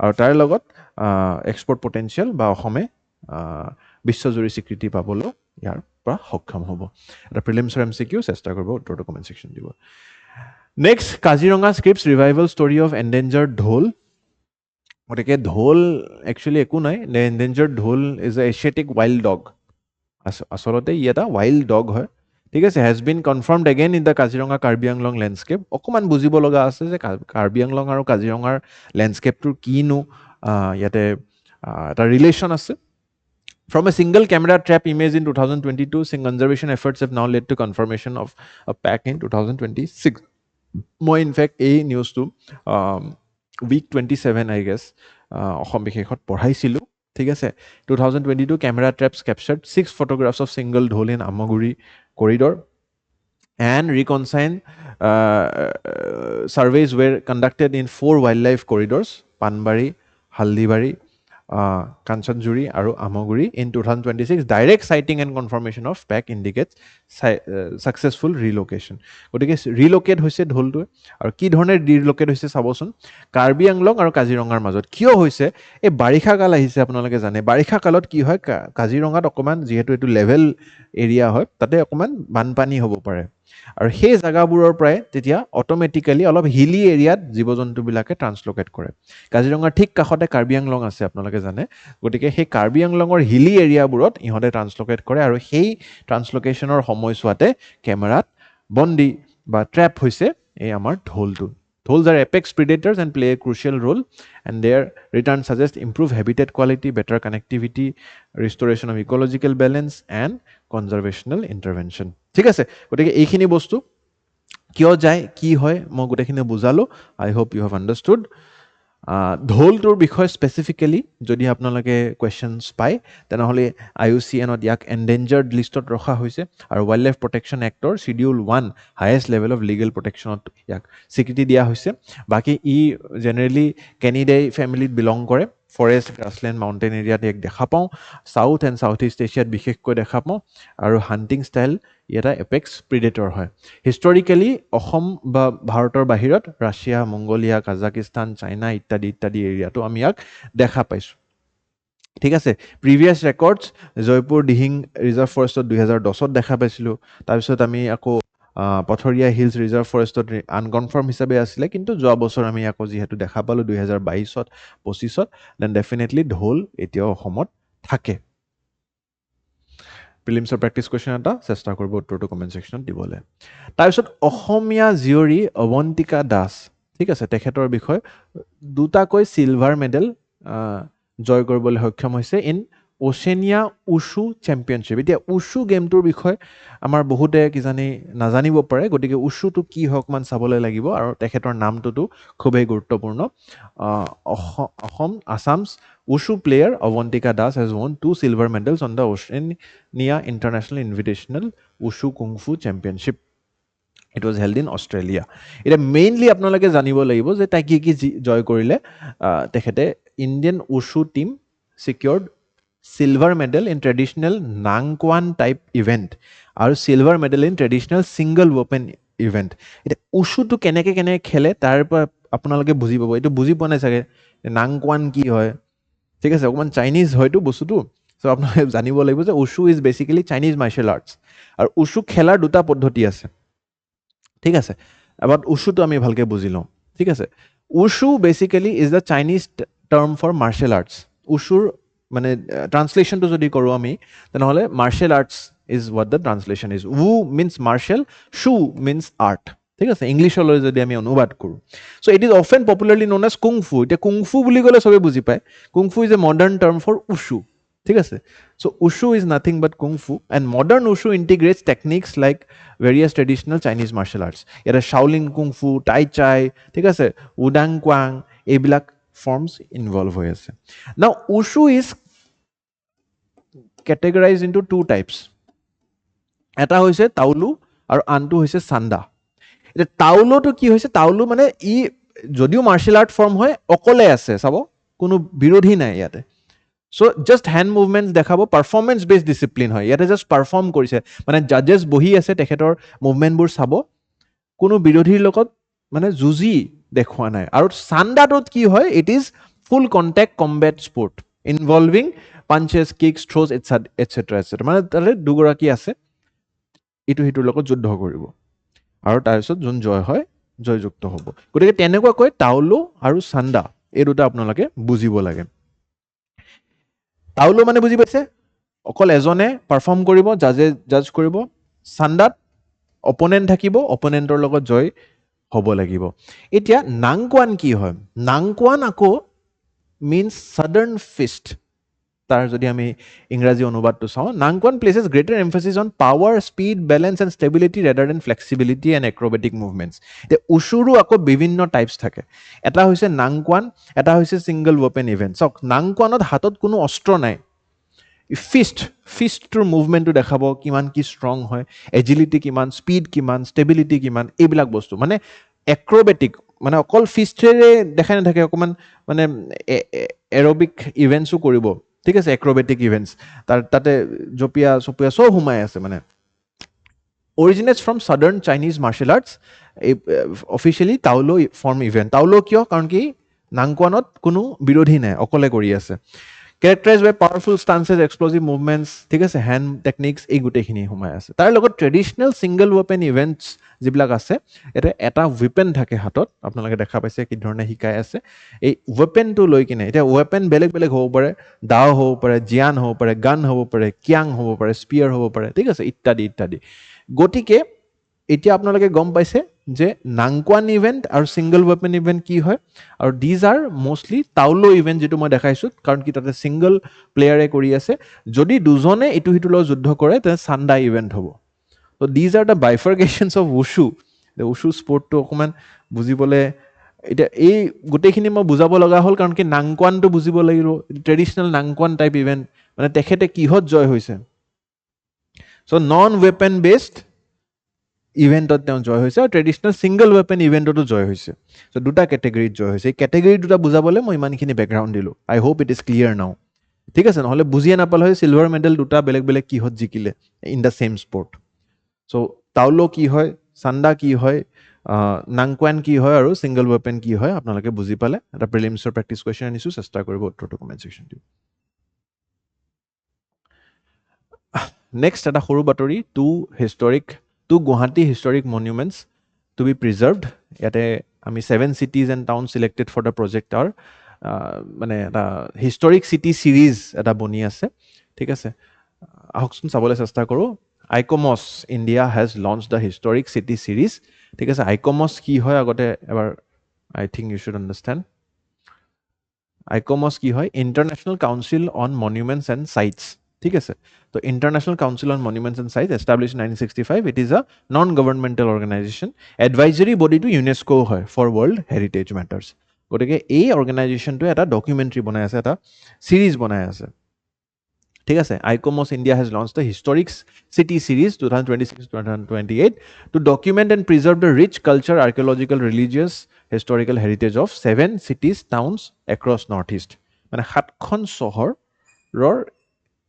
আৰু তাৰ লগত এক্সপৰ্ট পটেঞ্চিয়েল, বা অসমে বিশ্বজুৰি স্বীকৃতি পাবলৈ ইয়াৰ পৰা সক্ষম হ'ব। এটা প্ৰিলিমছৰ MCQ চেষ্টা কৰিব, উত্তৰটো কমেণ্ট ছেকশ্যন দিব। Next, Kaziranga scripts revival story of endangered dhole. গতিকে ঢোল একচুৱেলি একো নাই, endangered dhole is a Asiatic wild dog. আচলতে ই এটা ৱাইল্ড ডগ হয়, ঠিক আছে। Has been confirmed again in the Kaziranga Karbi Anglong landscape. অকণমান বুজিব লগা আছে যে কাৰ্বি আংলং আৰু কাজিৰঙাৰ লেণ্ডস্কেপটোৰ কিনো ইয়াতে এটা ৰিলেশ্যন আছে। From a single camera trap image in 2022, conservation efforts have now led to confirmation of a pack in 2026. More in fact, a news to week 27, I guess, Assam বিশেষত পঢ়াইছিলো ঠিক আছে 2022 camera traps captured 6 photographs of single dhol in Amaguri corridor and reconcile surveys were conducted in 4 wildlife corridors Panbari, Haldibari, Kanchanjuri আৰু Amaguri in 2026. Direct sighting and confirmation of pack indicates successful relocation. গতিকে ৰিলোকেট হৈছে ঢোলটোৱে আৰু কি ধৰণে ৰিলোকেট হৈছে চাবচোন কাৰ্বি আংলং আৰু কাজিৰঙাৰ মাজত কিয় হৈছে এই বাৰিষা কাল আহিছে আপোনালোকে জানে বাৰিষা কালত কি হয় কাজিৰঙাত অকমান যেহেতু এটো লেভেল এৰিয়া হয় তাতে অকমান বানপানী হ'ব পাৰে আৰু সেই জায়গাবোৰৰ পৰাই তেতিয়া অটোমেটিক্যালি অলপ হিলি এৰিয়াত জীৱ-জন্তুবিলাকে ট্ৰান্সলোকেট কৰে কাজিৰঙাৰ ঠিক কাষতে কাৰ্বি আংলং আছে আপোনালোকে জানে গতিকে সেই কাৰ্বি আংলঙৰ হিলি এৰিয়াবোৰত ইহঁতে ট্ৰান্সলোকেট কৰে আৰু সেই ট্ৰান্সলোকেশনৰ সময়ছোৱাতে কেমেৰাত বন্দি বা ট্ৰেপ হৈছে এই আমাৰ ঢোলটো Dhouls are apex predators and play a crucial role, and their return suggests improved habitat quality, better connectivity, restoration of ecological balance, and conservational intervention. ঠিক আছে গতিকে এইখিনি বস্তু কিয় যায় কি হয় মই গোটেইখিনি বুজালো I hope you have understood. ঢোলটোৰ বিষয়ে স্পেচিফিকেলি যদি আপোনালোকে কুৱেশ্যনছ পায় তেনেহ'লে IUCNত ইয়াক এণ্ডেঞ্জাৰ্ড লিষ্টত ৰখা হৈছে আৰু wildlife protection act schedule 1 highest level of legal প্ৰটেকশ্যনত ইয়াক স্বীকৃতি দিয়া হৈছে বাকী ই জেনেৰেলি কেনিডাই ফেমিলিত বিলং কৰে ফৰেষ্ট গ্ৰাছলেণ্ড মাউণ্টেইন এৰিয়াত ইয়াক দেখা পাওঁ সাউথ এণ্ড সাউথ ইষ্ট এছিয়াত বিশেষকৈ দেখা পাওঁ আৰু হাণ্টিং ষ্টাইল ই এটা এপেক্স প্ৰিডেটৰ হয় হিষ্টৰিকেলি অসম বা ভাৰতৰ বাহিৰত ৰাছিয়া মংগোলিয়া কাজাকিস্তান চাইনা ইত্যাদি ইত্যাদি এৰিয়াটো আমি ইয়াক দেখা পাইছোঁ ঠিক আছে previous records Jaipur Dihing reserve ফৰেষ্টত 2010ত দেখা পাইছিলোঁ তাৰপিছত আমি আকৌ পথৰীয়া হিলছ ৰিজাৰ্ভ ফৰেষ্টত আনকনফাৰ্ম হিচাপে আছিলে কিন্তু যোৱা বছৰ আমি আকৌ যিহেতু দেখা পালোঁ 2022ত 25ত দেন ডেফিনেটলি ঢোল এতিয়াও অসমত থাকে প্ৰিলিমছৰ প্ৰেক্টিছ কুৱেশ্যন এটা চেষ্টা কৰিব উত্তৰটো কমেণ্ট ছেকশ্যনত দিবলৈ তাৰপিছত অসমীয়া জীয়ৰী অৱন্তিকা দাস ঠিক আছে তেখেতৰ বিষয়ে দুটাকৈ চিলভাৰ মেডেল জয় কৰিবলৈ সক্ষম হৈছে ইন ওচেনিয়া উছু চেম্পিয়নশ্বিপ এতিয়া উছু গেমটোৰ বিষয়ে আমাৰ বহুতে কিজানি নাজানিব পাৰে গতিকে উছুটো কি হয় অকণমান চাবলৈ লাগিব আৰু তেখেতৰ নামটোতো খুবেই গুৰুত্বপূৰ্ণ Assam Assam's Wushu player Avantika Das has won 2 silver medals on the Oceania International Invitational Wushu Kung Fu Championship. It was held in Australia. It mainly আপোনালোকে জানিব লাগিব যে তাই কি জয় কৰিলে তেখেতে Indian Wushu team secured silver medal in traditional Nangkwan type event আৰু silver medal in traditional single weapon event. এটা Wushu কেনেকে খেলে তাৰ পৰা আপোনালোকে বুজি পাব এইটো বুজি পোৱা নাই চাগে Nangkwan কি হয় ঠিক আছে অকমান চাইনিজ হয়তো বস্তুটো সো আপোনালোকে জানিব লাগিব যে wushu is basically Chinese martial arts আৰু উছু খেলাৰ দুটা পদ্ধতি আছে ঠিক আছে এবাউট উছুটো আমি ভালকে বুজি লওঁ ঠিক আছে wushu basically is the Chinese term for martial arts উছুৰ মানে ট্ৰান্সলেশনটো যদি কৰো আমি তেনেহলে martial arts is what the translation is wu means martial shu means art ঠিক আছে ইংলিছলৈ যদি আমি অনুবাদ কৰোঁ so it is often popularly known as kung fu এতিয়া কুংফু বুলি ক'লে সবে বুজি পায় kung fu is a modern term for wushu ঠিক আছে so wushu is nothing but kung fu and modern wushu integrates techniques like various traditional Chinese martial arts ইয়াতে Shaolin kung fu Tai চাই ঠিক আছে উডাং কোৱাং এইবিলাক ফৰ্মছ ইনভলভ হৈ আছে নাও উছু ইজ কেটেগৰাইজ ইনটু 2 টাইপছ এটা হৈছে তাওলু আৰু আনটো হৈছে চান্দা এটা তাওলোটো কি হৈছে তাওলো মানে ই যদিও মাৰ্শাল আৰ্ট ফৰ্ম হয় অকলে আছে চাব কোনো বিৰোধী নাই ইয়াতে সো জাস্ট হ্যান্ড মুভমেন্টস দেখাব পাৰফৰম্যান্স বেসড ডিসিপ্লিন হয় ইয়াতে জাস্ট পাৰফৰ্ম কৰিছে মানে জাজেস বহি আছে তেখেতৰ মুভমেন্টবোৰ চাব কোনো বিৰোধীৰ লগত মানে যুজি দেখুৱা নাই আৰু সান্দাটোত কি হয় it is full contact combat sport involving punches kicks throws etcetera মানে তাৰে দুগৰাকী আছে ইটো হিটোৰ লগত যুদ্ধ কৰিব আৰু তাৰপিছত যোন জয় হয় জয়যুক্ত হ'ব গতিকে তেনেকুৱাকৈ তাওলো আৰু সান্দা এই দুটা আপোনালোকে বুজিব লাগে তাওলো মানে বুজি পাইছে অকল এজনে পারফর্ম কৰিব জাজ কৰিব সান্দাত অপোনেন্ট থাকিব অপোনেন্টৰ লগত জয় হ'ব লাগিব এতিয়া নাংকোৱান কি হয় নাংকোৱান আকৌ মিন্স সাদাৰ্ণ ফিষ্ট তাৰ যদি আমি ইংৰাজী অনুবাদটো চাওঁ, Nanquan places greater emphasis on power, speed, balance and stability rather than flexibility and acrobatic movements. এতিয়া উচুৰো আকৌ বিভিন্ন টাইপছ থাকে। এটা হৈছে নাংকুৱান, এটা হৈছে ছিংগল ৱেপন ইভেণ্ট। চাওক, নাংকুৱানত হাতত কোনো অস্ত্ৰ নাই, ফিষ্টটোৰ মুভমেণ্টটো দেখাব, কিমান কি ষ্ট্ৰং হয়, এজিলিটি কিমান, স্পীড কিমান, ষ্টেবিলিটি কিমান, এইবিলাক বস্তু মানে এক্ৰবেটিক, মানে অকল ফিষ্টেৰে দেখাই নাথাকে, অকণমান মানে এৰবিক ইভেণ্টছো কৰিব, ঠিক আছে, এক্ৰবেটিক ইভেণ্টছ, তাতে জঁপিয়া চপিয়া চব সোমাই আছে। মানে originates from southern Chinese martial arts, officially taolu form event. Taolu কিয়? কাৰণ কি নাংকুৱানত কোনো বিৰোধী নাই, অকলে কৰি আছে। কেৰেক্টাৰাইজ বাই পাৱাৰফুল ষ্টান্সেছ, এক্সপ্ল'জিভ মুভমেণ্টছ, ঠিক আছে, হেণ্ড টেকনিক্স, এই গোটেইখিনি সোমাই আছে। তাৰ লগত ট্ৰেডিশ্যনেল ছিংগল ৱেপন ইভেণ্টছ যিবিলাক আছে, এতিয়া এটা ৱেপন থাকে হাতত, আপোনালোকে দেখা পাইছে কি ধৰণে শিকাই আছে। এই ৱেপনটো লৈ কিনে, এতিয়া ৱেপন বেলেগ বেলেগ হ'ব পাৰে, দাও হ'ব পাৰে, জিয়ান হ'ব পাৰে, গান হ'ব পাৰে, কিয়াং হ'ব পাৰে, স্পিয়াৰ হ'ব পাৰে, ঠিক আছে, ইত্যাদি ইত্যাদি। গতিকে এতিয়া আপোনালোকে গম পাইছে যে নাংকুৱান ইভেণ্ট আৰু ছিংগল ৱেপন ইভেণ্ট কি হয়, আৰু দিজ আৰ মষ্টলি টাউলো ইভেণ্ট, যিটো মই দেখাইছোঁ, কাৰণ কি তাতে ছিংগল প্লেয়াৰে কৰি আছে। যদি দুজনে ইটো সিটোৰ লগত যুদ্ধ কৰে তেন্তে চান্দা ইভেণ্ট হ'ব। ত' these are the bifurcations of wushu. Wushu স্পৰ্টটো অকণমান বুজিবলৈ, এতিয়া এই গোটেইখিনি মই বুজাব লগা হ'ল কাৰণ কি নাংকুৱানটো বুজিব লাগিব, ট্ৰেডিশ্যনেল নাংকুৱান টাইপ ইভেণ্ট, মানে তেখেতে কিহত জয় হৈছে। চ' নন ৱেপন বেছড ইভেণ্টত তেওঁ জয় হৈছে, আৰু ট্ৰেডিশ্যনেল ছিংগল ৱেপন ইভেণ্টতো জয় হৈছে। চ' দুটা কেটেগৰীত জয় হৈছে। এই কেটেগৰী দুটা বুজাবলৈ মই ইমানখিনি বেকগ্ৰাউণ্ড দিলোঁ। আই হোপ ইট ইজ ক্লিয়াৰ নাও, ঠিক আছে, নহ'লে বুজিয়ে নাপালে হয় চিলভাৰ মেডেল দুটা বেলেগ বেলেগ কিহত জিকিলে ইন দ্য ছেইম স্পৰ্ট। চ' টাউলো কি হয়, চান্দা কি হয়, নাংকুৱান কি হয়, আৰু ছিংগল ৱেপন কি হয়, আপোনালোকে বুজি পালে। এটা প্ৰিলিমছৰ প্ৰেক্টিছ কুৱেশ্যন আনিছোঁ, চেষ্টা কৰিব উত্তৰটো কমেণ্ট ছেকশ্যন দিওঁ। নেক্সট এটা সৰু বাতৰি, two Guwahati historic monuments to be preserved. ইয়াতে আমি 7 cities and towns selected for the project are, মানে এটা হিষ্টৰিক চিটি চিৰিজ এটা বনি আছে, ঠিক আছে। আহকচোন চাবলৈ চেষ্টা কৰোঁ। ICOMOS India has launch the historic city series, ঠিক আছে। আইকমছ কি হয় আগতে এবাৰ, I think you should understand. ICOMOS কি হয়? International council on monuments and sites, ঠিক আছে। তো international council on monuments and sites establish 1965, it is a non governmental organization, advisory বডিটো ইউনেস্কো হয় ফৰ ৱৰ্ল্ড হেৰিটেজ মেটাৰ্ছ। গতিকে এই অৰ্গেনাইজেশ্যনটোৱে এটা ডকুমেণ্টাৰী বনাই আছে, এটা চিৰিজ বনাই আছে, ঠিক আছে। ICOMOS India has launch the historic city series 2026-2028 to document and preserve the rich culture, archaeological, religious, historical heritage of 7 cities, towns across North East. মানে 7খন চহৰৰ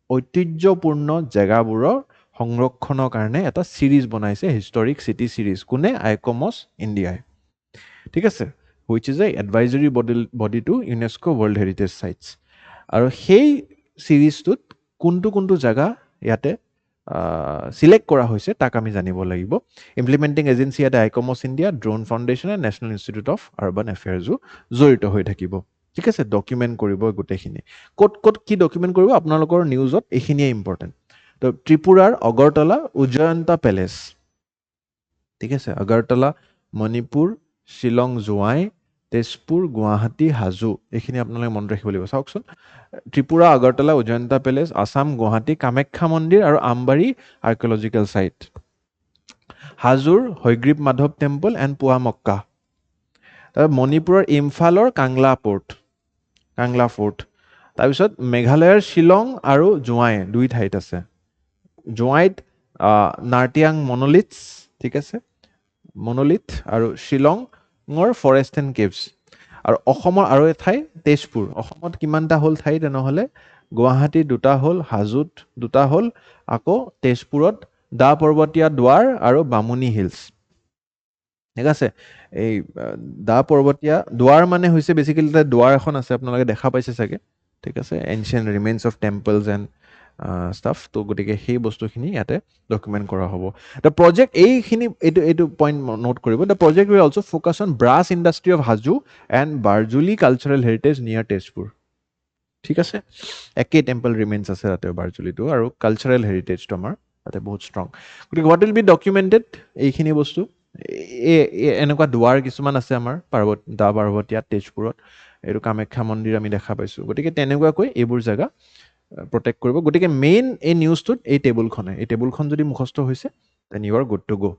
ঐতিহ্যপূৰ্ণ জেগাবোৰৰ সংৰক্ষণৰ কাৰণে এটা চিৰিজ বনাইছে, হিষ্টৰিক চিটি চিৰিজ। কোনে? আইকমছ ইণ্ডিয়াই, ঠিক আছে, which is a advisory body to UNESCO world heritage sites. আৰু সেই চিৰিজটোত কোনটো কোনটো জেগা ইয়াতে চিলেক্ট কৰা হৈছে তাক আমি জানিব লাগিব। ইমপ্লিমেণ্টিং এজেঞ্চি ইয়াতে ICOMOS India, drone foundation and national institute of urban এফেয়াৰ্ছো জড়িত হৈ থাকিব, ঠিক আছে। ডকুমেণ্ট কৰিব গোটেইখিনি। ক'ত ক'ত কি ডকুমেণ্ট কৰিব আপোনালোকৰ নিউজত এইখিনিয়ে ইম্পৰ্টেণ্ট। তো ত্ৰিপুৰাৰ আগৰতলা উজয়ন্তা পেলেচ, ঠিক আছে, আগৰতলা, মণিপুৰ, শ্বিলং জোৱাই, তেজপুৰ, গুৱাহাটী, হাজো, এইখিনি আপোনালোকে মনত ৰাখিব লাগিব। চাওকচোন, ত্ৰিপুৰা আগৰতলা উজয়ন্তা পেলেচ, আছাম গুৱাহাটী কামাখ্যা মন্দিৰ আৰু Ambari archaeological site, Hazur Hayagriva Madhav temple and Poa Mecca, তাৰপিছত মণিপুৰৰ ইম্ফালৰ কাংলা ফৰ্ট, তাৰপিছত মেঘালয়ৰ শ্বিলং আৰু জোৱাই দুই ঠাইত আছে। জোৱাইত নাৰ্টিয়াং মনলিথছ, ঠিক আছে, মনলিথ, আৰু শ্বিলঙৰ ফৰেষ্ট এণ্ড কেভছ। আৰু অসমৰ আৰু এঠাই তেজপুৰ। অসমত কিমানটা হ'ল ঠাই তেনেহ'লে? গুৱাহাটীত দুটা হ'ল, হাজোত দুটা হ'ল, আকৌ তেজপুৰত দা পৰ্বতীয়া দুৱাৰ আৰু বামুণী হিলছ, ঠিক আছে। এই দা পৰ্বতীয়া দুৱাৰ মানে হৈছে বেচিকেলি তাতে দুৱাৰ এখন আছে, আপোনালোকে দেখা পাইছে চাগে, ঠিক আছে, ancient remains of temples and staff. তো গতিকে সেই বস্তুখিনি ইয়াতে ডকুমেণ্ট কৰা হ'ব। দ্য প্ৰজেক্ট, এইখিনি এইটো পইণ্ট নোট কৰিব, the project will also' focus on brass industry of Hajo and Barjuli cultural heritage near Tezpur, ঠিক আছে। একেই টেম্পল ৰিমেইনছ আছে তাতে বাৰ্জুলিটো, আৰু কালচাৰেল হেৰিটেজটো আমাৰ তাতে বহুত ষ্ট্ৰং। গতিকে হোৱাট উইল বি ডকুমেণ্টেড? এইখিনি বস্তু, এনেকুৱা দুৱাৰ কিছুমান আছে আমাৰ দা পাৰ্বতীয়াত, তেজপুৰত, এইটো কামাখ্যা মন্দিৰ আমি দেখা পাইছোঁ। গতিকে তেনেকুৱাকৈ এইবোৰ জেগা প্ৰটেক্ট কৰিব গতিকে মেইন এই নিউজটোত এই টেবুলখন যদি মুখস্থ হৈছে then you are good to go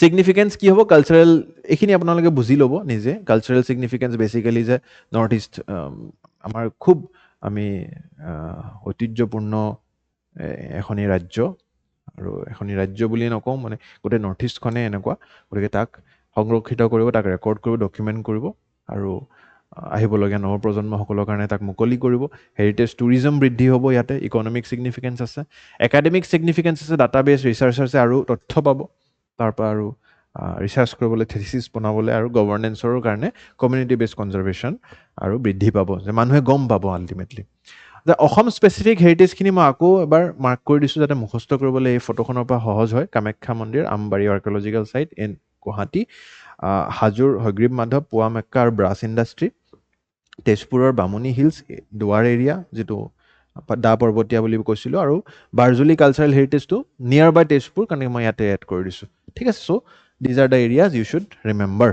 significance কি হ'ব কালচাৰেল এইখিনি আপোনালোকে বুজি ল'ব নিজে কালচাৰেল চিগনিফিকেঞ্চ বেচিকেলি যে নৰ্থ ইষ্ট আমাৰ খুব আমি ঐতিহ্যপূৰ্ণ এখনি ৰাজ্য আৰু এখনি ৰাজ্য বুলি নকওঁ মানে গোটেই নৰ্থ ইষ্টখনে এনেকুৱা গতিকে তাক সংৰক্ষিত কৰিব তাক ৰেকৰ্ড কৰিব ডকুমেণ্ট কৰিব আৰু আহিবলগীয়া নৱপ্ৰজন্মসকলৰ কাৰণে তাক মুকলি কৰিব হেৰিটেজ টুৰিজম বৃদ্ধি হ'ব ইয়াতে ইকনমিক চিগনিফিকেঞ্চ আছে একাডেমিক চিগনিফিকেঞ্চ আছে ডাটাবেছ ৰিচাৰ্চাৰ্ছে আৰু তথ্য পাব তাৰপৰা আৰু ৰিচাৰ্চ কৰিবলৈ থেচিছ বনাবলৈ আৰু গভৰ্নেন্সৰ কাৰণে কমিউনিটি বেছ কনজাৰ্ভেশ্যন আৰু বৃদ্ধি পাব যে মানুহে গম পাব আল্টিমেটলি যে অসম স্পেচিফিক হেৰিটেজখিনি মই আকৌ এবাৰ মাৰ্ক কৰি দিছোঁ যাতে মুখস্থ কৰিবলৈ এই ফটোখনৰ পৰা সহজ হয় কামাখ্যা মন্দিৰ Ambari archaeological site in Guwahati হাজোৰ হয়গ্ৰীৱ মাধৱ পুৱামক্কা আৰু ব্ৰাছ ইণ্ডাষ্ট্ৰী তেজপুৰৰ বামুণী হিলছ দুৱাৰ এৰিয়া যিটো দা পৰ্বতীয়া বুলি কৈছিলোঁ আৰু বাৰজুলি কালচাৰেল হেৰিটেজটো নিয়াৰ বাই তেজপুৰ কাৰণে মই ইয়াতে এড কৰি দিছোঁ ঠিক আছে so' these are the areas you should remember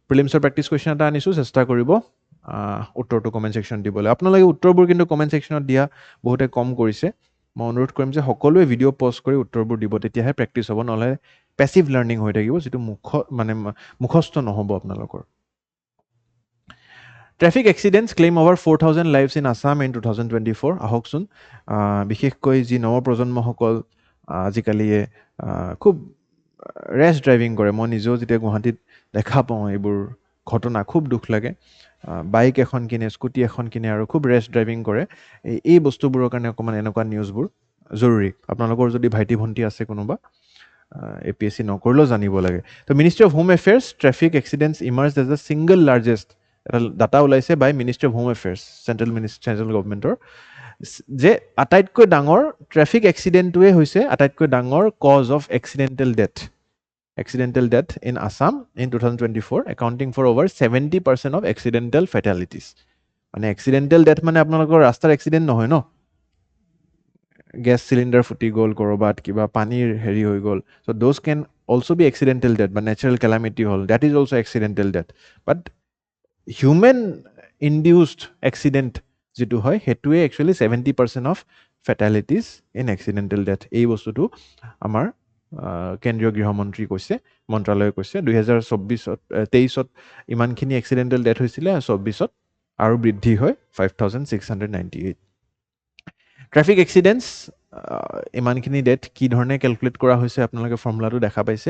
প্ৰিলিমছৰ প্ৰেক্টিছ কুৱেশ্যন এটা আনিছোঁ চেষ্টা কৰিব উত্তৰটো কমেণ্ট ছেকশ্যনত দিবলৈ আপোনালোকে উত্তৰবোৰ কিন্তু কমেণ্ট ছেকশ্যনত দিয়া বহুতে কম কৰিছে মই অনুৰোধ কৰিম যে সকলোৱে ভিডিঅ' পজ কৰি উত্তৰবোৰ দিব তেতিয়াহে প্ৰেক্টিছ হ'ব নহ'লে পেছিভ লাৰ্ণিং হৈ থাকিব যিটো মুখস্থ নহ'ব আপোনালোকৰ traffic accidents claim over 4,000 lives in Assam in 2024 আহকচোন বিশেষকৈ যি নৱপ্ৰজন্মসকল আজিকালি খুব ৰেছ ড্ৰাইভিং কৰে মই নিজেও যেতিয়া গুৱাহাটীত দেখা পাওঁ এইবোৰ ঘটনা খুব দুখ লাগে বাইক এখন কিনে স্কুটি এখন কিনে আৰু খুব ৰেছ ড্ৰাইভিং কৰে এই বস্তুবোৰৰ কাৰণে অকণমান এনেকুৱা নিউজবোৰ জৰুৰী আপোনালোকৰ যদি ভাইটি ভণ্টি আছে কোনোবা APSC নকৰিলেও জানিব লাগে তো ministry of home affairs traffic accidents emerge as the single largest এটা ডাটা ওলাইছে by ministry of home affairs central গভৰ্ণমেণ্টৰ যে আটাইতকৈ ডাঙৰ ট্ৰেফিক এক্সিডেণ্টটোৱে হৈছে আটাইতকৈ ডাঙৰ cause of accidental death in Assam in 2024 accounting for over 70% of accidental fatalities মানে এক্সিডেণ্টেল ডেথ মানে আপোনালোকৰ ৰাস্তাৰ এক্সিডেণ্ট নহয় ন গেছ চিলিণ্ডাৰ ফুটি গ'ল ক'ৰবাত কিবা পানীৰ হেৰি হৈ গ'ল so' those can also' be accidental death বা নেচাৰেল কেলামিটি হ'ল that is also' accidental death but human induced accident যিটো হয় সেইটোৱে actually 70% of fatalities in accidental death এই বস্তুটো আমাৰ কেন্দ্ৰীয় গৃহমন্ত্ৰী কৈছে মন্ত্ৰালয়ে কৈছে 2023 ইমানখিনি এক্সিডেণ্টেল ডেথ হৈছিলে 24 আৰু বৃদ্ধি হয় 5,698 ট্ৰেফিক এক্সিডেণ্টছ ইমানখিনি ডেথ কি ধৰণে কেলকুলেট কৰা হৈছে আপোনালোকে ফৰ্মুলাটো দেখা পাইছে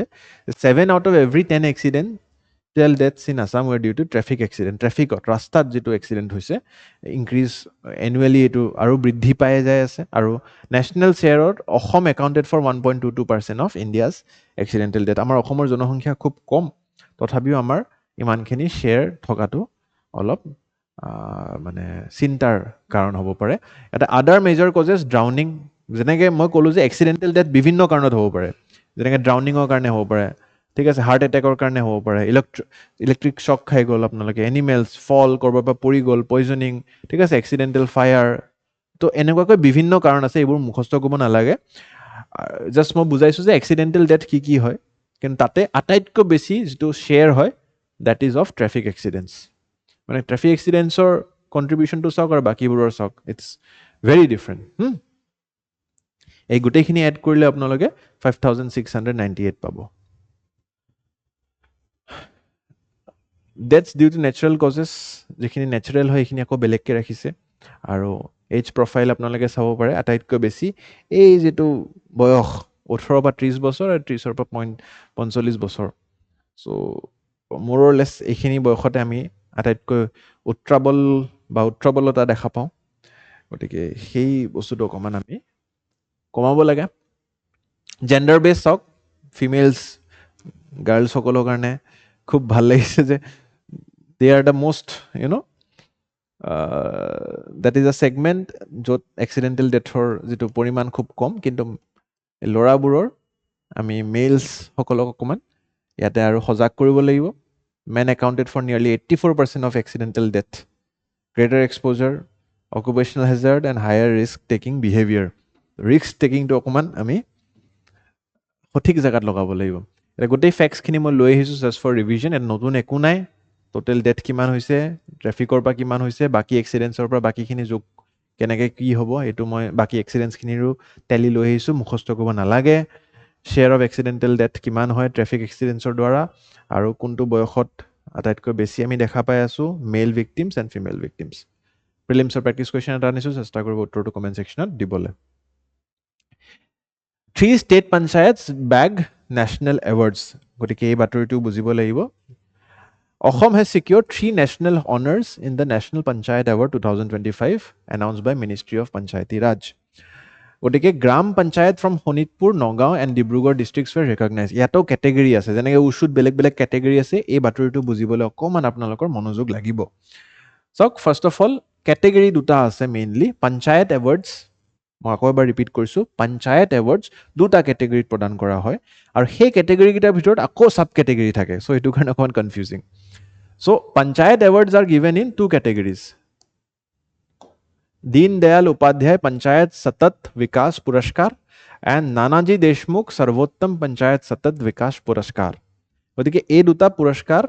7 out of every 10 accidental deaths in Assam were due to traffic accident ট্ৰেফিকত ৰাস্তাত যিটো এক্সিডেণ্ট হৈছে ইনক্ৰিজ এনুৱেলি এইটো আৰু বৃদ্ধি পাই যাই আছে আৰু নেশ্যনেল শ্বেয়াৰত Assam accounted for 1.22% of India's accidental death আমাৰ অসমৰ জনসংখ্যা খুব কম তথাপিও আমাৰ ইমানখিনি শ্বেয়াৰ থকাটো অলপ মানে চিন্তাৰ কাৰণ হ'ব পাৰে এটা আদাৰ মেজৰ কজেছ ড্ৰাউনিং যেনেকৈ মই ক'লোঁ যে এক্সিডেণ্টেল ডেথ বিভিন্ন কাৰণত হ'ব পাৰে যেনেকৈ ড্ৰাউনিঙৰ কাৰণে হ'ব পাৰে ঠিক আছে হাৰ্ট এটেকৰ কাৰণে হ'ব পাৰে ইলেক্ট্ৰিক শ্বক খাই গ'ল আপোনালোকে এনিমেলছ ফল ক'ৰবাৰ পৰা পৰি গ'ল পয়জনিং ঠিক আছে এক্সিডেণ্টেল ফায়াৰ তো এনেকুৱাকৈ বিভিন্ন কাৰণ আছে এইবোৰ মুখস্থ কৰিব নালাগে জাষ্ট মই বুজাইছোঁ যে এক্সিডেণ্টেল ডেথ কি হয় কিন্তু তাতে আটাইতকৈ বেছি যিটো শ্বেয়াৰ হয় that is of traffic accidents মানে ট্ৰেফিক এক্সিডেণ্টছৰ কণ্ট্ৰিবিউশ্যনটো চাওক আৰু বাকীবোৰৰ চাওক ইটছ ভেৰি ডিফাৰেণ্ট এই গোটেইখিনি এড কৰিলে আপোনালোকে 5,698 পাব ডেথছ ডিউ টু নেচাৰেল কজেছ যিখিনি নেচাৰেল হয় সেইখিনি আকৌ বেলেগকৈ ৰাখিছে আৰু এইজ প্ৰফাইল আপোনালোকে চাব পাৰে আটাইতকৈ বেছি এই যিটো বয়স 18 পৰা 30 বছৰ আৰু 30ৰ পৰা 45 বছৰ চ' মোৰ লেছ এইখিনি বয়সতে আমি আটাইতকৈ উত্ৰাৱলতা দেখা পাওঁ গতিকে সেই বস্তুটো অকণমান আমি কমাব লাগে জেণ্ডাৰ বেছ চাওক ফিমেলছ গাৰ্লছসকলৰ কাৰণে খুব ভাল লাগিছে যে they are the most that is a segment য'ত এক্সিডেণ্টেল ডেথৰ যিটো পৰিমাণ খুব কম কিন্তু ল'ৰাবোৰৰ আমি মেইলছসকলক অকণমান ইয়াতে আৰু সজাগ কৰিব লাগিব men accounted for nearly 84% of accidental death greater exposure occupational hazard and higher risk taking behavior risk taking to অকণমান আমি সঠিক জেগাত লগাব লাগিব এটা গোটেই ফেক্টছখিনি মই লৈ আহিছোঁ জাষ্ট ফৰ ৰিভিজন এটা নতুন একো নাই টোটেল ডেথ কিমান হৈছে ট্ৰেফিকৰ পৰা কিমান হৈছে বাকী এক্সিডেণ্টছৰ পৰা বাকীখিনি যোগ কেনেকৈ কি হ'ব এইটো মই বাকী এক্সিডেণ্টছখিনিৰো টেলি লৈ আহিছোঁ, মুখস্থ কৰিব নালাগে। শ্বেয়াৰ অফ এক্সিডেণ্টেল ডেথ কিমান হয় ট্ৰেফিক এক্সিডেণ্টছৰ দ্বাৰা, আৰু কোনটো বয়সত আটাইতকৈ বেছি আমি দেখা পাই আছোঁ, মেল victims and female victims. প্ৰিলিমছৰ practice question এটা আনিছোঁ, চেষ্টা কৰিব উত্তৰটো কমেণ্ট ছেকশ্যনত দিবলৈ। 3 ষ্টেট পঞ্চায়তছ বেগ নেশ্যনেল এৱাৰ্ডছ, গতিকে এই বাতৰিটো বুজিব লাগিব। Assam has secured 3 national honors in the National Panchayat Award 2025 announced by Ministry of Panchayati Raj. গতিকে gram panchayat from Sonitpur, Nagaon and Dibrugarh districts were recognise. ইয়াতো কেটেগৰী আছে, যেনেকৈ উচুত বেলেগ বেলেগ কেটেগৰী আছে। এই বাতৰিটো বুজিবলৈ অকণমান আপোনালোকৰ মনোযোগ লাগিব। চাওক, ফাৰ্ষ্ট অফ অল কেটেগৰী দুটা আছে মেইনলি। পঞ্চায়ত এৱাৰ্ডছ, মই আকৌ এবাৰ ৰিপিট কৰিছোঁ, পঞ্চায়ত এৱাৰ্ডছ দুটা কেটেগৰীত প্ৰদান কৰা হয়, আৰু সেই কেটেগৰীকেইটাৰ ভিতৰত আকৌ চাব কেটেগৰী থাকে। চ' সেইটো কাৰণে অকণমান confusing. So, Panchayat awards are given in 2 categories. Deen Dayal Upadhyay Panchayat Satat Vikas Puraskar and Nanaji Deshmukh Sarvottam Panchayat Satat Vikas Puraskar. গতিকে এই দুটা পুৰস্কাৰ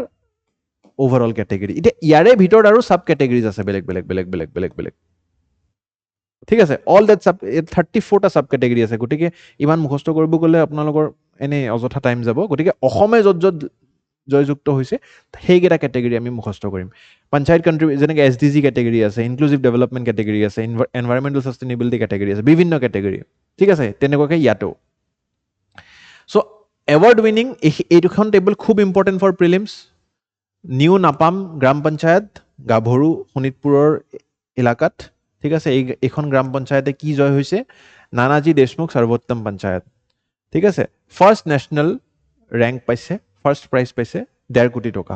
ওভাৰঅল কেটেগৰী। এতিয়া ইয়াৰে ভিতৰত আৰু সাব কেটেগৰীজ আছে বেলেগ বেলেগ বেলেগ বেলেগ বেলেগ বেলেগ, ঠিক আছে। অল ডেট সাব 34টা সাব কেটেগৰী আছে। গতিকে ইমান মুখস্থ কৰিব গ'লে আপোনালোকৰ এনেই অযথা টাইম যাব। গতিকে অসমে য'ত য'ত জয়যুক্ত হৈছে সেইকেইটা কেটেগৰী আমি মুখস্থ কৰিম। পঞ্চায়ত যেনেকৈ SDG কেটেগৰী আছে, ইনক্লুচিভ ডেভেলপমেণ্ট কেটেগৰী আছে, এনভাইৰমেণ্টেল ছাষ্টেইনেবিলিটি কেটেগৰী আছে, বিভিন্ন কেটেগৰী, ঠিক আছে। তেনেকুৱাকৈ ইয়াতো। চ' এৱাৰ্ড উইনিং এই দুখন টেবল খুব ইম্পৰ্টেণ্ট ফৰ প্ৰিলিমছ। নিউ নাপাম গ্ৰাম পঞ্চায়ত, গাভৰু, শোণিতপুৰৰ এলেকাত, ঠিক আছে। এইখন গ্ৰাম পঞ্চায়তে কি জয় হৈছে? নানাজী দেশমুখ সৰ্বোত্তম পঞ্চায়ত, ঠিক আছে। ফাৰ্ষ্ট নেশ্যনেল ৰেংক পাইছে, ফাৰ্ষ্ট প্ৰাইজ পাইছে 1.5 কোটি টকা।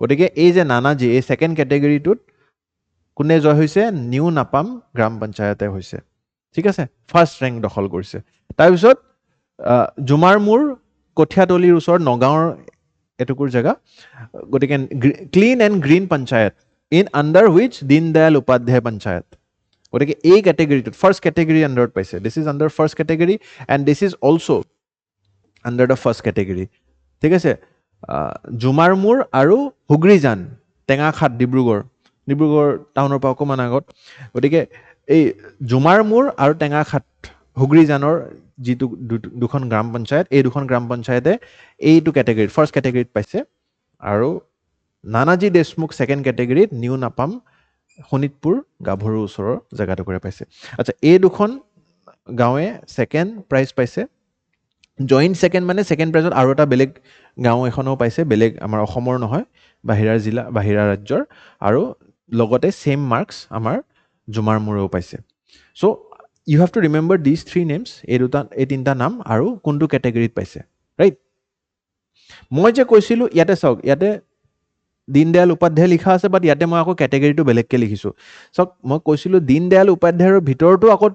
গতিকে এই যে নানাজী, এই ছেকেণ্ড কেটেগৰীটোত কোনে জয় হৈছে? নিউ নাপাম গ্ৰাম পঞ্চায়তে হৈছে, ঠিক আছে। ফাৰ্ষ্ট ৰেংক দখল কৰিছে। তাৰপিছত জুমাৰমুৰ কঠীয়াতলিৰ ওচৰত, নগাঁৱৰ এটুকুৰ জেগা। গতিকে clean and green panchayat in under which Deendayal Upadhyay panchayat. গতিকে এই কেটেগৰীটোত ফাৰ্ষ্ট কেটেগৰী আণ্ডাৰত পাইছে। This is under first category and this is also' under the first category, ঠিক আছে। জুমাৰমুৰ আৰু হুগ্ৰীজান, টেঙাখাট, ডিব্ৰুগড় টাউনৰ পৰা অকণমান আগত। গতিকে এই জুমাৰমুৰ আৰু টেঙাখাট, হুগ্ৰীজানৰ যিটো দুখন গ্ৰাম পঞ্চায়ত, এই দুখন গ্ৰাম পঞ্চায়তে এইটো কেটেগৰীত ফাৰ্ষ্ট কেটেগৰীত পাইছে, আৰু নানাজী দেশমুখ ছেকেণ্ড কেটেগৰীত, নিউ নাপাম শোণিতপুৰ গাভৰুৰ ওচৰৰ জেগাটুকুৰে পাইছে। আচ্ছা, এই দুখন গাঁৱে ছেকেণ্ড প্ৰাইজ পাইছে। জইণ্ট ছেকেণ্ড মানে ছেকেণ্ড প্ৰাইজত আৰু এটা বেলেগ গাঁও এখনো পাইছে, বেলেগ আমাৰ অসমৰ নহয়, বাহিৰা জিলা, বাহিৰা ৰাজ্যৰ, আৰু লগতে ছেইম মাৰ্কছ আমাৰ জুমাৰমুৰেও পাইছে। So' you have to remember this 3 names, এই তিনিটা নাম, আৰু কোনটো কেটেগৰীত পাইছে, ৰাইট। মই যে কৈছিলোঁ, ইয়াতে চাওক, ইয়াতে দীনদয়াল উপাধ্যায় লিখা আছে, বাট ইয়াতে মই আকৌ কেটেগৰীটো বেলেগকৈ লিখিছোঁ। চাওক, মই কৈছিলোঁ দীনদয়াল উপাধ্যায়ৰ ভিতৰতো আকৌ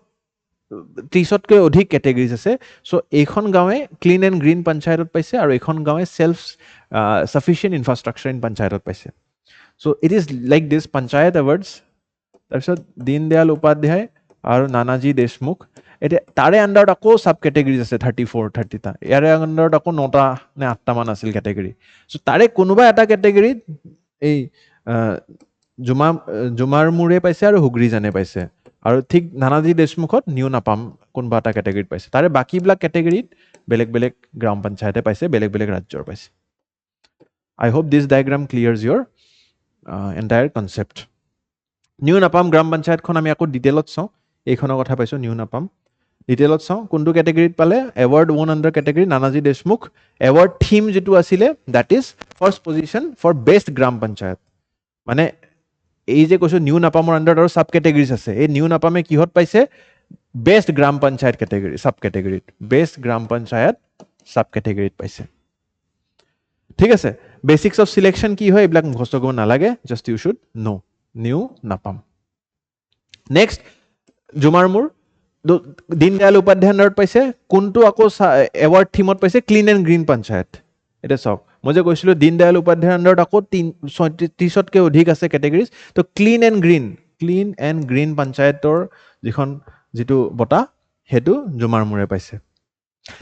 30তকৈ অধিক কেটেগৰীজ আছে। চ' এইখন গাঁৱে ক্লিন এণ্ড গ্ৰীণ পঞ্চায়তত পাইছে, আৰু এইখন গাঁৱে ছেল্ফ ছাফিচিয়েণ্ট ইনফ্ৰাষ্ট্ৰাকচাৰ ইন পঞ্চায়তত পাইছে। So' it is like this panchayat awards, তাৰপিছত দীনদয়াল উপাধ্যায় আৰু নানাজী দেশমুখ। এতিয়া তাৰে আণ্ডাৰত আকৌ চাব কেটেগৰীজ আছে 30টা। ইয়াৰে আণ্ডাৰত আকৌ 9টা নে 8টামান আছিল কেটেগৰী। চ' তাৰে কোনোবা এটা কেটেগৰীত এই জুমাৰমুৰে পাইছে আৰু হুগ্ৰীজানে পাইছে, আৰু ঠিক নানাজী দেশমুখত নিউ নাপাম কোনোবা এটা কেটেগৰীত পাইছে। তাৰে বাকীবিলাক কেটেগৰীত বেলেগ বেলেগ গ্ৰাম পঞ্চায়তে পাইছে, বেলেগ বেলেগ ৰাজ্যৰ পাইছে। আই হোপ দিছ ডায়েগ্ৰাম ক্লিয়াৰ্ছ ইয়ৰ এণ্টায়াৰ কনচেপ্ট। নিউ নাপাম গ্ৰাম পঞ্চায়তখন আমি আকৌ ডিটেইলত চাওঁ। এইখনৰ কথা পাইছোঁ, নিউ নাপাম। ডিটেইলত চাওঁ কোনটো কেটেগৰীত পালে। Award won under category Nanaji Deshmukh. Award theme যিটো আছিলে, that is first position for best gram panchayat. মানে এই যে কৈছোঁ নিউ নাপামৰ আণ্ডাৰত আৰু চাব কেটেগৰীজ আছে, এই নিউ নাপামে কিহত পাইছে? বেষ্ট গ্ৰাম পঞ্চায়ত কেটেগৰী, চাব কেটেগৰীত, বেষ্ট গ্ৰাম পঞ্চায়ত চাব কেটেগৰীত পাইছে, ঠিক আছে। বেচিক্স অফ চিলেকশ্যন কি হয় এইবিলাক মুখস্থ কৰিব নালাগে, জাষ্ট ইউ শুড নো। নিউ নাপাম। নেক্সট জুমাৰমুৰ, দীনদয়াল উপাধ্যায় আণ্ডাৰত পাইছে। কোনটো আকৌ এৱাৰ্ড থিমত পাইছে? Clean and green panchayat. এতিয়া চাওক, মই যে কৈছিলোঁ দীনদয়াল উপাধ্যায়ৰ আণ্ডাৰত আকৌ 30তকৈ অধিক আছে কেটেগৰীজ। তো ক্লিন এণ্ড গ্ৰীণ পঞ্চায়তৰ যিটো বঁটা, সেইটো জুমাৰমুৰে পাইছে।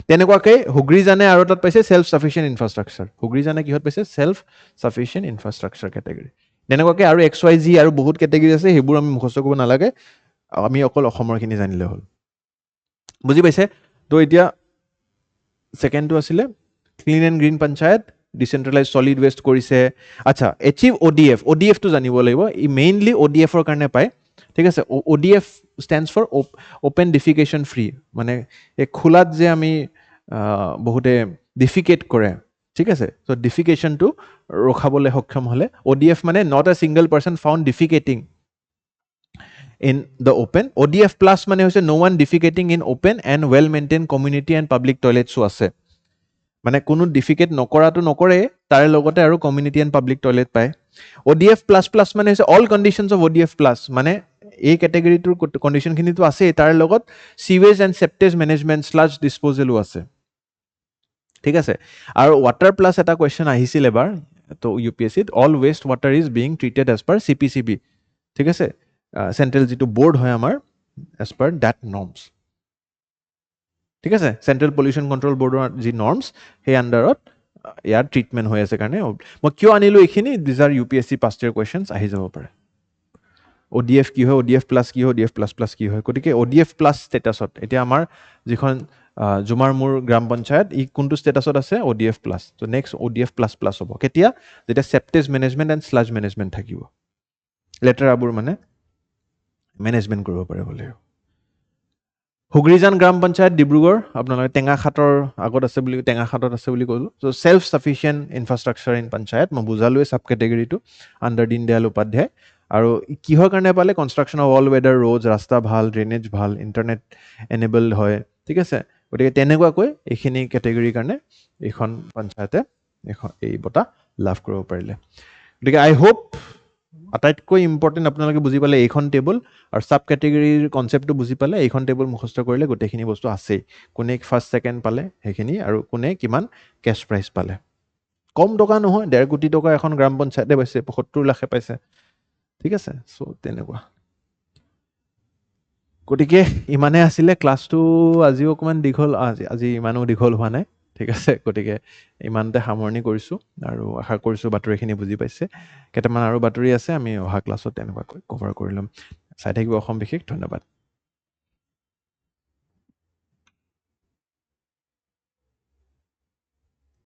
তেনেকুৱাকৈ হুগ্ৰীজানে আৰু তাত পাইছে ছেল্ফ ছাফিচিয়েণ্ট ইনফ্ৰাষ্ট্ৰাকচাৰ। হুগ্ৰীজানে কিহত পাইছে? Self sufficient infrastructure category. তেনেকুৱাকৈ আৰু XYZ আৰু বহুত কেটেগৰী আছে, সেইবোৰ আমি মুখস্থ কৰিব নালাগে। আমি অকল অসমৰখিনি জানিলে হ'ল বুজি পাইছে তো এতিয়া সেকেন্ডটো আছিলে clean and green panchayat decentralise solid waste কৰিছে আচ্ছা এচিভ ODF টো জানিব লাগিব ই মেইনলি ODF ৰ কাৰণে পায় ঠিক আছে ODF stands for open defecation free মানে এই খোলাত যে আমি বহুতে ডিফিকেট কৰে ঠিক আছে সো ডিফিকেশনটো ৰখাবলৈ সক্ষম হলে ODF মানে not a single person found defecating in the open ODF plus মানে হৈছে no one defecating in open and well maintained community and public toilets আছে মানে কোনো ডিফিকেট নকৰাটো নকৰে তাৰ লগতে আৰু কমিউনিটি এণ্ড পাব্লিক টয়লেট পায় ODF প্লাছ প্লাছ মানে হৈছে all conditions of ODF plus মানে এই কেটেগৰীটোৰ কণ্ডিশ্যনখিনিতো আছে তাৰ লগত সিৱেজ এণ্ড সেপ্টেজ মেনেজমেণ্ট স্লাজ ডিছপ'জেলো আছে ঠিক আছে আৰু ৱাটাৰ প্লাছ এটা কুৱেশ্যন আহিছিল এবাৰ তো UPSCত all waste water is being treated as per CPCB ঠিক আছে চেণ্ট্ৰেল যিটো বৰ্ড হয় আমাৰ এজ পাৰ ডেট নৰ্মছ ঠিক আছে চেণ্ট্ৰেল পলিউশ্যন কণ্ট্ৰল বৰ্ডৰ যি নৰ্মছ সেই আণ্ডাৰত ইয়াৰ ট্ৰিটমেণ্ট হৈ আছে কাৰণে মই কিয় আনিলোঁ এইখিনি these are UPSC past year questions আহি যাব পাৰে ODF কি হয় ODF প্লাছ কি হয় ODF প্লাছ প্লাছ কি হয় গতিকে ODF প্লাছ ষ্টেটাছত এতিয়া আমাৰ যিখন জুমাৰমুৰ গ্ৰাম পঞ্চায়ত ই কোনটো ষ্টেটাছত আছে ODF প্লাছ তো নেক্সট ODF প্লাছ প্লাছ হ'ব কেতিয়া যেতিয়া সেপ্টেজ মেনেজমেণ্ট এণ্ড স্লাজ মেনেজমেণ্ট থাকিব লেতেৰাবোৰ মানে মেনেজমেণ্ট কৰিব পাৰে বোলে হুগ্ৰিজান গ্ৰাম পঞ্চায়ত ডিব্ৰুগড় আপোনালোকে টেঙাখাটৰ আগত আছে বুলি টেঙাখাটত আছে বুলি ক'লোঁ so' self sufficient infrastructure in panchayat মই বুজালোৱে ছাব কেটেগৰীটো আণ্ডাৰ দীনদয়াল উপাধ্যায় আৰু কিহৰ কাৰণে পালে construction of all weather roads ৰাস্তা ভাল ড্ৰেইনেজ ভাল ইণ্টাৰনেট এনেেবল্ড হয় ঠিক আছে গতিকে তেনেকুৱাকৈ এইখিনি কেটেগৰীৰ কাৰণে এইখন পঞ্চায়তে এই বঁটা লাভ কৰিব পাৰিলে গতিকে আই হোপ আটাইতকৈ ইম্পৰ্টেণ্ট আপোনালোকে বুজি পালে এইখন টেবুল আৰু ছাব কেটেগৰীৰ কনচেপ্টটো বুজি পালে এইখন টেবুল মুখস্থ কৰিলে গোটেইখিনি বস্তু আছেই কোনে ফাৰ্ষ্ট ছেকেণ্ড পালে সেইখিনি আৰু কোনে কিমান কেছ প্ৰাইজ পালে কম টকা নহয় 1.5 কোটি টকা এখন গ্ৰাম পঞ্চায়তে পাইছে 75 লাখে পাইছে ঠিক আছে চ' তেনেকুৱা গতিকে ইমানে আছিলে ক্লাছটো আজিও অকণমান দীঘল আজি ইমানো দীঘল হোৱা নাই ঠিক আছে গতিকে ইমানতে সামৰণি কৰিছোঁ আৰু আশা কৰিছোঁ বাতৰিখিনি বুজি পাইছে কেইটামান আৰু বাতৰি আছে আমি অহা ক্লাছত তেনেকুৱাকৈ কভাৰ কৰি ল'ম চাই থাকিব অসম বিশেষ ধন্যবাদ